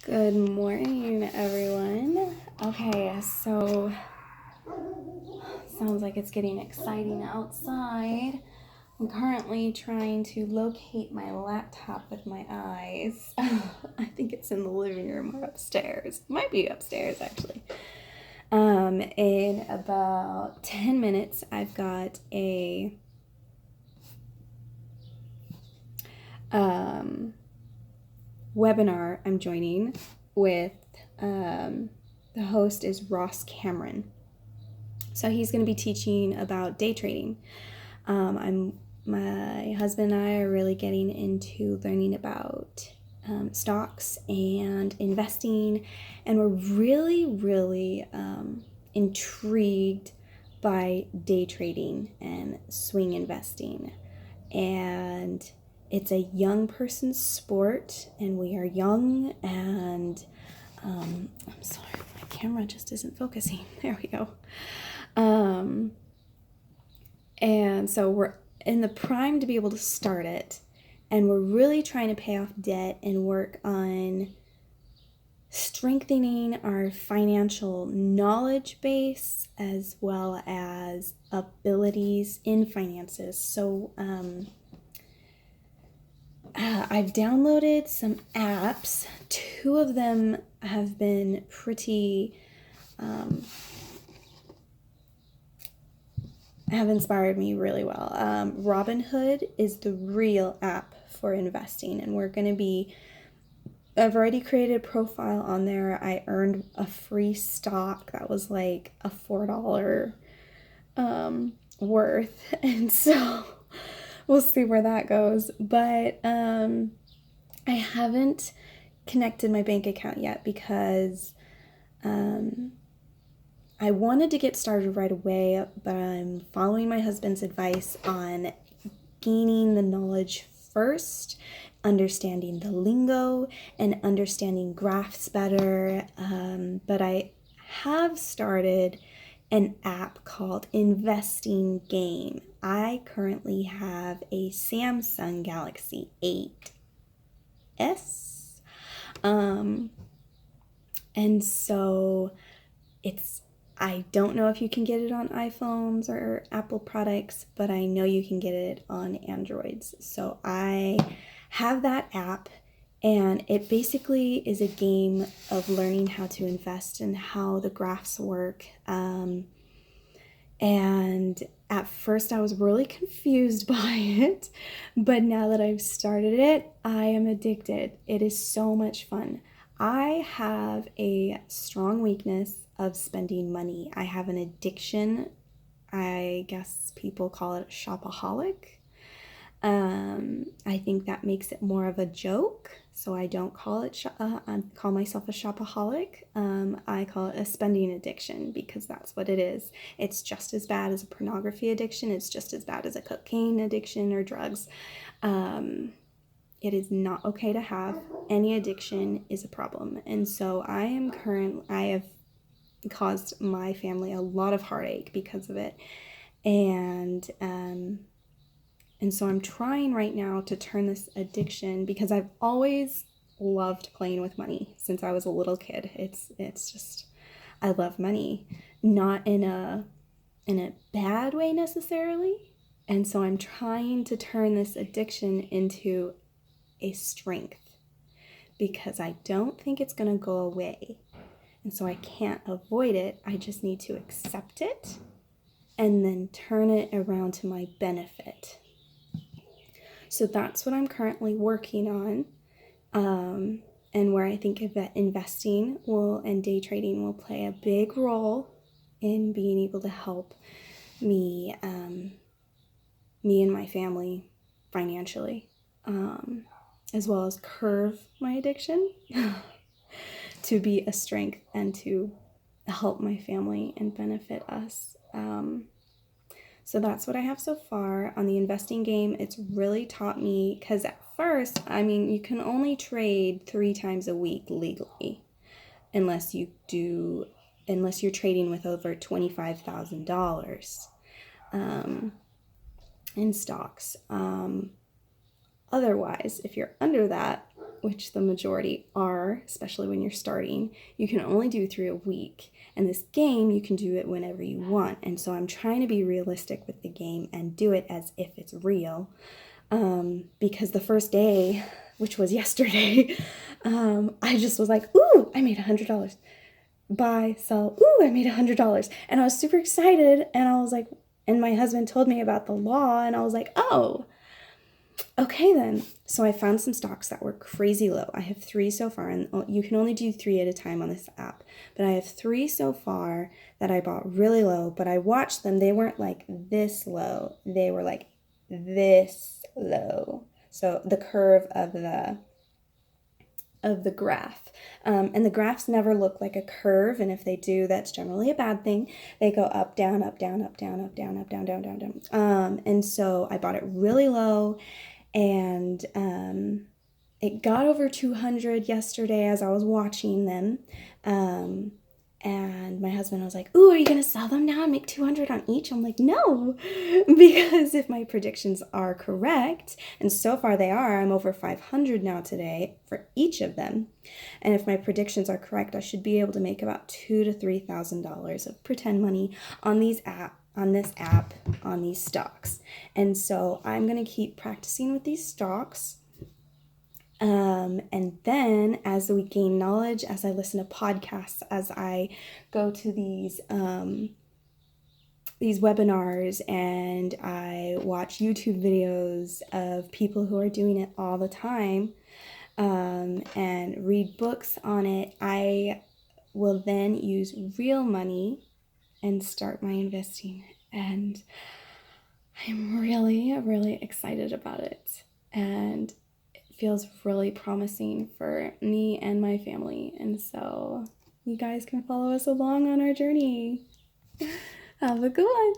Good morning, everyone. Okay, so sounds like it's getting exciting outside. I'm currently trying to locate my laptop with my eyes. I think it's in the living room or upstairs. Might be upstairs, actually. In about 10 minutes, I've got a webinar I'm joining with. The host is Ross Cameron. So he's going to be teaching about day trading. My husband and I are really getting into learning about stocks and investing, and we're really intrigued by day trading and swing investing. And it's a young person's sport, and we are young, and I'm sorry, my camera just isn't focusing. There we go. And so we're in the prime to be able to start it, and we're really trying to pay off debt and work on strengthening our financial knowledge base as well as abilities in finances. So I've downloaded some apps. Two of them have been pretty have inspired me really well. Robinhood is the real app for investing, and I've already created a profile on there. I earned a free stock that was like a $4 worth, and so we'll see where that goes. But I haven't connected my bank account yet because I wanted to get started right away, but I'm following my husband's advice on gaining the knowledge first, understanding the lingo, and understanding graphs better. But I have started an app called Investing Game. I currently have a Samsung Galaxy 8S. And so I don't know if you can get it on iPhones or Apple products, but I know you can get it on Androids. So I have that app, and it basically is a game of learning how to invest and how the graphs work. And at first I was really confused by it, but now that I've started it, I am addicted. It is so much fun. I have a strong weakness of spending money. I have an addiction. I guess people call it a shopaholic. I think that makes it more of a joke, so I don't call it. I call myself a shopaholic. I call it a spending addiction because that's what it is. It's just as bad as a pornography addiction. It's just as bad as a cocaine addiction or drugs. It is not okay to have. Any addiction is a problem, and so I have caused my family a lot of heartache because of it, and so I'm trying right now to turn this addiction, because I've always loved playing with money since I was a little kid. It's just, I love money, not in a bad way necessarily, and so I'm trying to turn this addiction into a strength, because I don't think it's going to go away. And so I can't avoid it. I just need to accept it and then turn it around to my benefit. So that's what I'm currently working on, and where I think that investing and day trading will play a big role in being able to help me and my family financially, as well as curb my addiction to be a strength and to help my family and benefit us. So that's what I have so far. On the Investing Game, it's really taught me, because at first, you can only trade 3 times a week legally, unless you're trading with over $25,000 in stocks. Otherwise, if you're under that, which the majority are, especially when you're starting, you can only do 3 a week. And this game, you can do it whenever you want. And so I'm trying to be realistic with the game and do it as if it's real. Because the first day, which was yesterday, I just was like, ooh, I made $100. Buy, sell, ooh, I made $100. And I was super excited. And I was like, and my husband told me about the law. And I was like, oh, okay then. So I found some stocks that were crazy low. I have 3 so far, and you can only do 3 at a time on this app. But I have 3 so far that I bought really low, but I watched them. They weren't like this low. They were like this low. So the curve of the graph. And the graphs never look like a curve, and if they do, that's generally a bad thing. They go up, down, up, down, up, down, up, down, up, down, down, down, down. And so I bought it really low, and it got over 200 yesterday as I was watching them. And my husband was like, ooh, are you going to sell them now and make 200 on each? I'm like, no, because if my predictions are correct, and so far they are, I'm over 500 now today for each of them. And if my predictions are correct, I should be able to make about $2,000 to $3,000 of pretend money on this app, on these stocks. And so I'm going to keep practicing with these stocks. And then as we gain knowledge, as I listen to podcasts, as I go to these webinars, and I watch YouTube videos of people who are doing it all the time, and read books on it, I will then use real money and start my investing. And I'm really, really excited about it. And feels really promising for me and my family. And so you guys can follow us along on our journey. Have a good one.